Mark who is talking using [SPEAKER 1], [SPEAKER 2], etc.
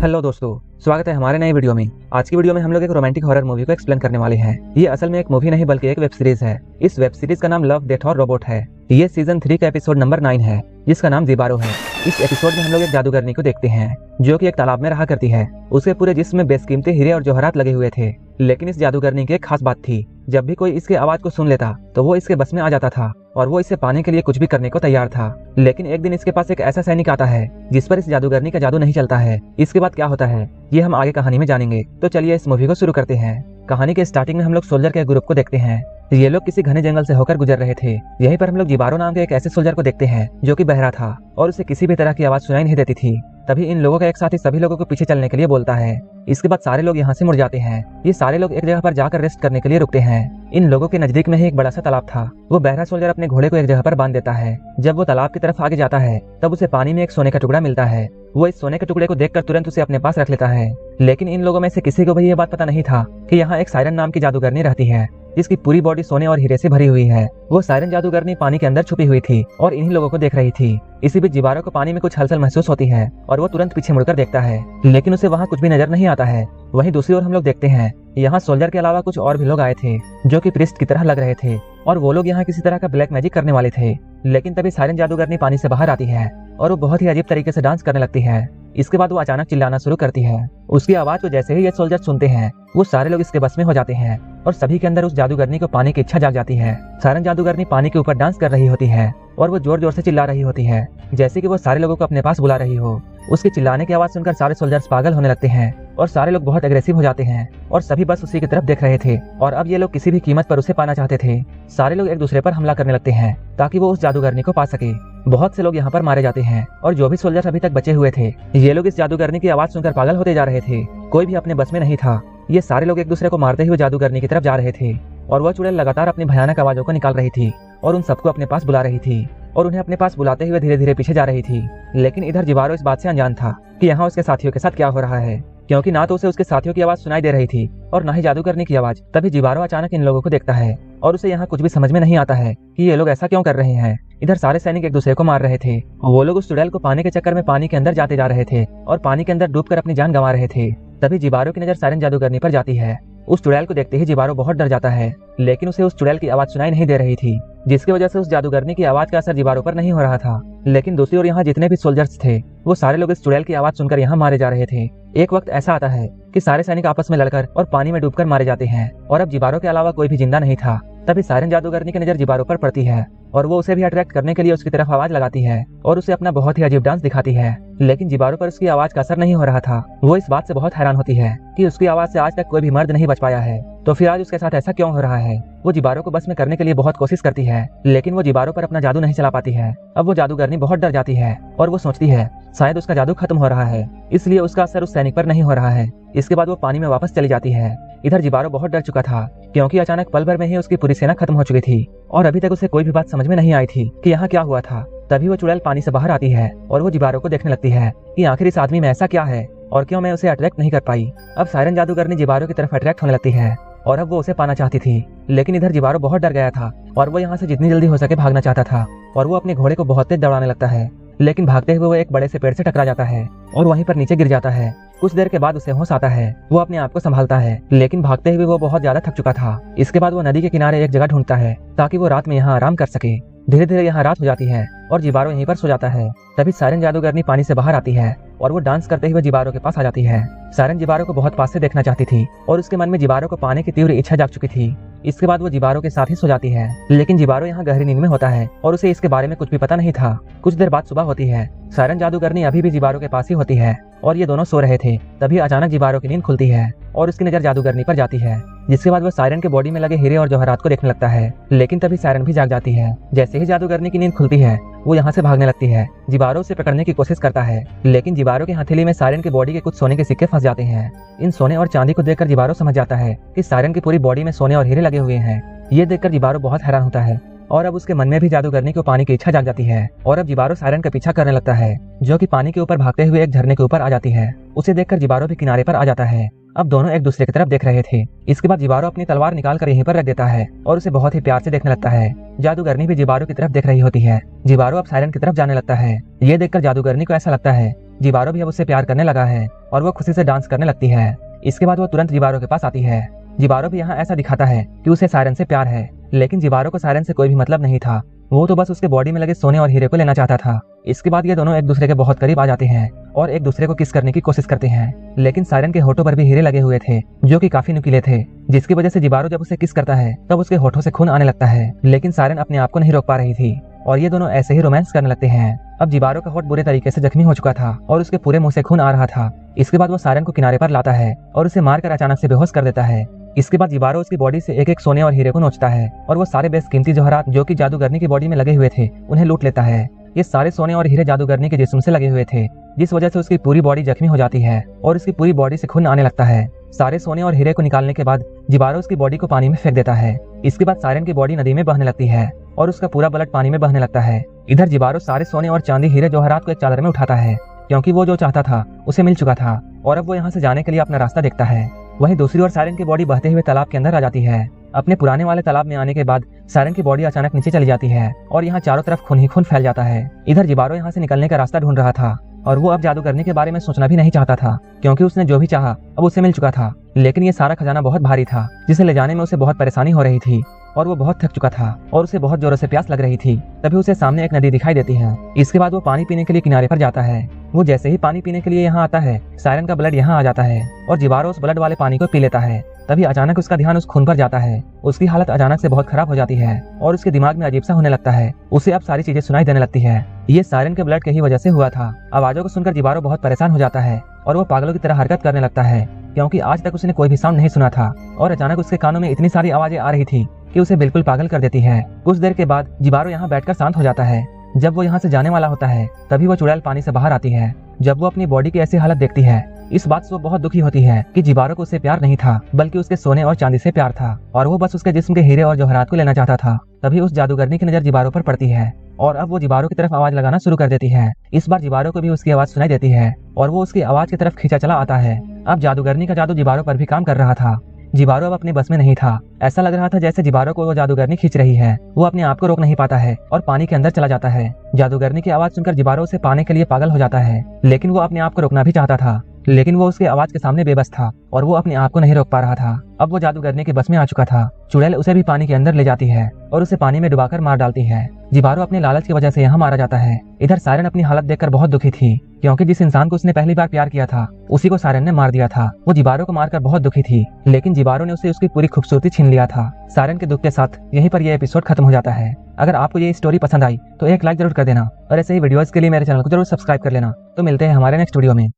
[SPEAKER 1] Hello दोस्तों, स्वागत है हमारे नए वीडियो में। आज की वीडियो में हम लोग एक रोमांटिक हॉरर मूवी को एक्सप्लेन करने वाले हैं। ये असल में एक मूवी नहीं बल्कि एक वेब सीरीज है। इस वेब सीरीज का नाम लव डेथ और रोबोट है। ये सीजन 3 का एपिसोड नंबर 9 है, जिसका नाम जिबारो है। इस एपिसोड में हम लोग एक जादूगरनी को देखते हैं जो कि एक तालाब में रहा करती है। उसके पूरे जिस्म में बेशकीमती हीरे और जवाहरात लगे हुए थे। लेकिन इस जादूगरनी की एक खास बात थी, जब भी कोई इसकी आवाज को सुन लेता तो वो इसके बस में आ जाता था और वो इसे पाने के लिए कुछ भी करने को तैयार था। लेकिन एक दिन इसके पास एक ऐसा सैनिक आता है जिस पर इस जादूगरनी का जादू नहीं चलता है। इसके बाद क्या होता है ये हम आगे कहानी में जानेंगे। तो चलिए इस मूवी को शुरू करते हैं। कहानी के स्टार्टिंग में हम लोग सोल्जर के ग्रुप को देखते हैं। ये लोग किसी घने जंगल से होकर गुजर रहे थे। यहीं पर हम लोग जिबारो नाम के एक ऐसे सोल्जर को देखते हैं जो कि बहरा था और उसे किसी भी तरह की आवाज सुनाई नहीं देती थी। तभी इन लोगों का एक साथी सभी लोगों को पीछे चलने के लिए बोलता है। इसके बाद सारे लोग यहाँ से मुड़ जाते हैं। ये सारे लोग एक जगह पर जाकर रेस्ट करने के लिए रुकते हैं। इन लोगों के नजदीक में ही एक बड़ा सा तालाब था। वो बहरा सोल्जर अपने घोड़े को एक जगह पर बांध देता है। जब वो तालाब की तरफ आगे जाता है तब उसे पानी में एक सोने का टुकड़ा मिलता है। वो इस सोने के टुकड़े को देखकर तुरंत उसे अपने पास रख लेता है। लेकिन इन लोगों में से किसी को भी ये बात पता नहीं था कि यहाँ एक सायरन नाम की जादूगरनी रहती है जिसकी पूरी बॉडी सोने और हीरे से भरी हुई है। वो सायरन जादूगरनी पानी के अंदर छुपी हुई थी और इन्हीं लोगों को देख रही थी। इसी बीच जिबारो को पानी में कुछ हलचल महसूस होती है और वो तुरंत पीछे मुड़कर देखता है, लेकिन उसे वहाँ कुछ भी नजर नहीं आता है। वहीं दूसरी ओर हम लोग देखते हैं यहाँ सोल्जर के अलावा कुछ और भी लोग आए थे जो कि प्रीस्ट की तरह लग रहे थे और वो लोग यहाँ किसी तरह का ब्लैक मैजिक करने वाले थे। लेकिन तभी सायरन जादूगरनी पानी से बाहर आती है और वो बहुत ही अजीब तरीके से डांस करने लगती है। इसके बाद वो अचानक चिल्लाना शुरू करती है। उसकी आवाज को जैसे ही ये सोल्जर सुनते हैं वो सारे लोग इसके बस में हो जाते हैं और सभी के अंदर उस जादूगरनी को पाने की इच्छा जाग जाती है। सायरन जादूगरनी पानी के ऊपर डांस कर रही होती है और वो जोर जोर से चिल्ला रही होती है जैसे कि वो सारे लोगों को अपने पास बुला रही हो। उसके चिल्लाने की आवाज सुनकर सारे सोल्जर्स पागल होने लगते हैं और सारे लोग बहुत एग्रेसिव हो जाते हैं और सभी बस उसी की तरफ देख रहे थे और अब ये लोग किसी भी कीमत पर उसे पाना चाहते थे। सारे लोग एक दूसरे पर हमला करने लगते हैं ताकि वो उस जादूगरनी को पा सके। बहुत से लोग यहाँ पर मारे जाते हैं और जो भी सोल्जर्स अभी तक बचे हुए थे ये लोग इस जादूगरनी की आवाज सुनकर पागल होते जा रहे थे। कोई भी अपने बस में नहीं था। ये सारे लोग एक दूसरे को मारते हुए जादूगरनी की तरफ जा रहे थे और वह चुड़ैल लगातार अपनी भयानक आवाजों को निकाल रही थी और उन सबको अपने पास बुला रही थी और उन्हें अपने पास बुलाते हुए धीरे धीरे पीछे जा रही थी। लेकिन इधर जिबारो इस बात से अनजान था कि यहाँ उसके साथियों के साथ क्या हो रहा है, क्योंकि ना तो उसे उसके साथियों की आवाज सुनाई दे रही थी और ना ही जादूगरनी की आवाज। तभी जिबारो अचानक इन लोगों को देखता है और उसे यहाँ कुछ भी समझ में नहीं आता है कि ये लोग ऐसा क्यों कर रहे हैं। इधर सारे सैनिक एक दूसरे को मार रहे थे। वो लोग उस चुड़ैल को पाने के चक्कर में पानी के अंदर जाते जा रहे थे और पानी के अंदर डूबकर अपनी जान गंवा रहे थे। तभी जिबारो की नजर सायरन जादूगरनी पर जाती है। उस चुड़ैल को देखते ही जिबारो बहुत डर जाता है, लेकिन उसे उस चुड़ैल की आवाज सुनाई नहीं दे रही थी, जिसकी वजह से उस जादूगरनी की आवाज का असर जिबारो पर नहीं हो रहा था। लेकिन दूसरी ओर यहाँ जितने भी सोल्जर्स थे वो सारे लोग इस चुड़ैल की आवाज सुनकर यहाँ मारे जा रहे थे। एक वक्त ऐसा आता है कि सारे सैनिक आपस में लड़कर और पानी में डूबकर मारे जाते हैं और अब जिबारो के अलावा कोई भी जिंदा नहीं था। तभी सायरन जादूगरनी की नजर जिबारो पर पड़ती है और वो उसे भी अट्रैक्ट करने के लिए उसकी तरफ आवाज लगाती है और उसे अपना बहुत ही अजीब डांस दिखाती है। लेकिन जिबारो पर उसकी आवाज का असर नहीं हो रहा था। वो इस बात से बहुत हैरान होती है कि उसकी आवाज से आज तक कोई भी मर्द नहीं बच पाया है, तो फिर आज उसके साथ ऐसा क्यों हो रहा है। वो जिबारो को बस में करने के लिए बहुत कोशिश करती है, लेकिन वो जिबारो पर अपना जादू नहीं चला पाती है। अब वो जादूगरनी बहुत डर जाती है और वो सोचती है शायद उसका जादू खत्म हो रहा है, इसलिए उसका असर उस सैनिक पर नहीं हो रहा है। इसके बाद वो पानी में वापस चली जाती है। इधर जिबारो बहुत डर चुका था क्योंकि अचानक पल भर में ही उसकी पूरी सेना खत्म हो चुकी थी और अभी तक उसे कोई भी बात समझ में नहीं आई थी कि यहाँ क्या हुआ था। तभी वो चुड़ैल पानी से बाहर आती है और वो जिबारो को देखने लगती है कि आखिर इस आदमी में ऐसा क्या है और क्यों मैं उसे अट्रैक्ट नहीं कर पाई। अब सायरन जादूगरनी जिबारो की तरफ अट्रैक्ट होने लगती है और अब वो उसे पाना चाहती थी, लेकिन इधर जिबारो बहुत डर गया था और वो यहाँ से जितनी जल्दी हो सके भागना चाहता था और वो अपने घोड़े को बहुत तेज दौड़ाने लगता है। लेकिन भागते हुए वो एक बड़े से पेड़ से टकरा जाता है और वहीं पर नीचे गिर जाता है। कुछ देर के बाद उसे होश आता है। वो अपने आप को संभालता है, लेकिन भागते हुए वो बहुत ज्यादा थक चुका था। इसके बाद वो नदी के किनारे एक जगह ढूंढता है ताकि वो रात में यहाँ आराम कर सके। धीरे धीरे यहाँ रात हो जाती है और जिबारो यहीं पर सो जाता है। तभी सायरन जादूगरनी पानी से बाहर आती है और वो डांस करते हुए जिबारो के पास आ जाती है। सायरन जिबारो को बहुत पास से देखना चाहती थी और उसके मन में जिबारो को पाने की तीव्र इच्छा जाग चुकी थी। इसके बाद वो जिबारो के साथ ही सो जाती है, लेकिन जिबारो यहाँ गहरी नींद में होता है और उसे इसके बारे में कुछ भी पता नहीं था। कुछ देर बाद सुबह होती है। सायरन जादूगरनी अभी भी जिबारो के पास ही होती है और ये दोनों सो रहे थे। तभी अचानक जिबारो की नींद खुलती है और उसकी नजर जादूगरनी पर जाती है, जिसके बाद वो सायरन के बॉडी में लगे हीरे और जवाहरात को देखने लगता है। लेकिन तभी सायरन भी जाग जाती है। जैसे ही जादूगरनी की नींद खुलती है वो यहाँ से भागने लगती है। जिबारो उसे पकड़ने की कोशिश करता है, लेकिन जिबारो की हथेली में सायरन की बॉडी के कुछ सोने के सिक्के फंस जाते हैं। इन सोने और चांदी को देखकर जिबारो समझ जाता है कि सायरन की पूरी बॉडी में सोने और हीरे लगे हुए हैं। ये देखकर जिबारो बहुत हैरान होता है और अब उसके मन में भी जादूगरनी को पाने की इच्छा जाग जाती है और अब जिबारो सायरन का पीछा करने लगता है, जो कि पानी के ऊपर भागते हुए एक झरने के ऊपर आ जाती है। उसे देखकर जिबारो भी किनारे पर आ जाता है। अब दोनों एक दूसरे की तरफ देख रहे थे। इसके बाद जिबारो अपनी तलवार निकाल कर यहीं पर रख देता है और उसे बहुत ही प्यार से देखने लगता है। जादूगरनी भी जिबारो की तरफ देख रही होती है। जिबारो अब सायरन की तरफ जाने लगता है। ये देखकर जादूगरनी को ऐसा लगता है जिबारो भी अब उससे प्यार करने लगा है और वो खुशी से डांस करने लगती है। इसके बाद वो तुरंत जिबारो के पास आती है। जिबारो भी यहाँ ऐसा दिखाता है कि उसे सायरन से प्यार है, लेकिन जिबारो को सायरन से कोई भी मतलब नहीं था। वो तो बस उसके बॉडी में लगे सोने और हीरे को लेना चाहता था। इसके बाद ये दोनों एक दूसरे के बहुत करीब आ जाते हैं और एक दूसरे को किस करने की कोशिश करते हैं, लेकिन सायरन के होठों पर भी हीरे लगे हुए थे जो कि काफी नुकीले थे, जिसकी वजह से जिबारो जब उसे किस करता है तब उसके होठों से खून आने लगता है, लेकिन सायरन अपने आप को नहीं रोक पा रही थी और ये दोनों ऐसे ही रोमांस करने लगते हैं। अब जिबारो का होठ बुरे तरीके से जख्मी हो चुका था और उसके पूरे मुंह से खून आ रहा था। इसके बाद वो सायरन को किनारे पर लाता है और उसे मारकर अचानक से बेहोश कर देता है। इसके बाद जिबारो उसकी बॉडी से एक एक सोने और हीरे को नोचता है और वो सारे बेशकीमती जवाहरात जो कि जादूगरनी की बॉडी में लगे हुए थे उन्हें लूट लेता है। ये सारे सोने और हीरे जादूगरनी के जिस्म से लगे हुए थे, जिस वजह से उसकी पूरी बॉडी जख्मी हो जाती है और उसकी पूरी बॉडी से खून आने लगता है। सारे सोने और हीरे को निकालने के बाद जिबारो उसकी बॉडी को पानी में फेंक देता है। इसके बाद सायरन की बॉडी नदी में बहने लगती है और उसका पूरा ब्लड पानी में बहने लगता है। इधर जिबारो सारे सोने और चांदी हीरे जवाहरात को एक चादर में उठाता है, क्योंकि वो जो चाहता था उसे मिल चुका था और अब वो यहाँ से जाने के लिए अपना रास्ता देखता है। वहीं दूसरी ओर सायरन की बॉडी बहते हुए तालाब के अंदर आ जाती है। अपने पुराने वाले तालाब में आने के बाद सायरन की बॉडी अचानक नीचे चली जाती है और यहाँ चारों तरफ खून ही खून फैल जाता है। इधर जिबारो यहाँ से निकलने का रास्ता ढूंढ रहा था और वो अब जादूगरनी के बारे में सोचना भी नहीं चाहता था, क्योंकि उसने जो भी चाहा अब उसे मिल चुका था। लेकिन ये सारा खजाना बहुत भारी था, जिसे ले जाने में उसे बहुत परेशानी हो रही थी और वो बहुत थक चुका था और उसे बहुत जोरों से प्यास लग रही थी। तभी उसे सामने एक नदी दिखाई देती है। इसके बाद वो पानी पीने के लिए किनारे पर जाता है। वो जैसे ही पानी पीने के लिए यहाँ आता है, सायरन का ब्लड यहाँ आ जाता है और जिबारो उस ब्लड वाले पानी को पी लेता है। तभी अचानक उसका ध्यान उस खून पर जाता है। उसकी हालत अचानक से बहुत खराब हो जाती है और उसके दिमाग में अजीब सा होने लगता है। उसे अब सारी चीजें सुनाई देने लगती है। ये सायरन के ब्लड के ही वजह से हुआ था। आवाजों को सुनकर जिबारो बहुत परेशान हो जाता है और वो पागलों की तरह हरकत करने लगता है, क्योंकि आज तक उसने कोई भी साउंड नहीं सुना था और अचानक उसके कानों में इतनी सारी आवाजें आ रही थी कि उसे बिल्कुल पागल कर देती है। कुछ देर के बाद जिबारो यहाँ बैठकर शांत हो जाता है। जब वो यहाँ से जाने वाला होता है तभी वो चुड़ैल पानी से बाहर आती है। जब वो अपनी बॉडी की ऐसी हालत देखती है, इस बात से वो बहुत दुखी होती है कि जिबारो को उससे प्यार नहीं था, बल्कि उसके सोने और चांदी से प्यार था और वो बस उसके जिस्म के हीरे और जवाहरात को लेना चाहता था। तभी उस जादूगरनी की नजर जिबारो पर पड़ती है और अब वो जिबारो की तरफ आवाज लगाना शुरू कर देती है। इस बार जिबारो को भी उसकी आवाज सुनाई देती है और वो उसकी आवाज की तरफ खींचा चला आता है। अब जादूगरनी का जादू जिबारो पर भी काम कर रहा था। जिबारो अब अपने बस में नहीं था। ऐसा लग रहा था जैसे जिबारो को वो जादूगरनी खींच रही है। वो अपने आप को रोक नहीं पाता है और पानी के अंदर चला जाता है। जादूगरनी की आवाज सुनकर जिबारो उसे पाने के लिए पागल हो जाता है, लेकिन वो अपने आप को रोकना भी चाहता था, लेकिन वो उसकी आवाज के सामने बेबस था और वो अपने आप को नहीं रोक पा रहा था। अब वो जादूगरनी के बस में आ चुका था। चुड़ैल उसे भी पानी के अंदर ले जाती है और उसे पानी में डुबाकर मार डालती है। जिबारो अपने लालच की वजह से यहाँ मारा जाता है। इधर सायरन अपनी हालत देखकर बहुत दुखी थी, क्योंकि जिस इंसान को उसने पहली बार प्यार किया था उसी को सायरन ने मार दिया था। वो जिबारो को मारकर बहुत दुखी थी, लेकिन जिबारो ने उसे उसकी पूरी खूबसूरती छीन लिया था। सायरन के दुख के साथ यहीं पर यह एपिसोड खत्म हो जाता है। अगर आपको ये स्टोरी पसंद आई तो एक लाइक जरूर कर देना और ऐसे ही वीडियोस के लिए मेरे चैनल को जरूर सब्सक्राइब कर लेना। तो मिलते हैं हमारे नेक्स्ट वीडियो में।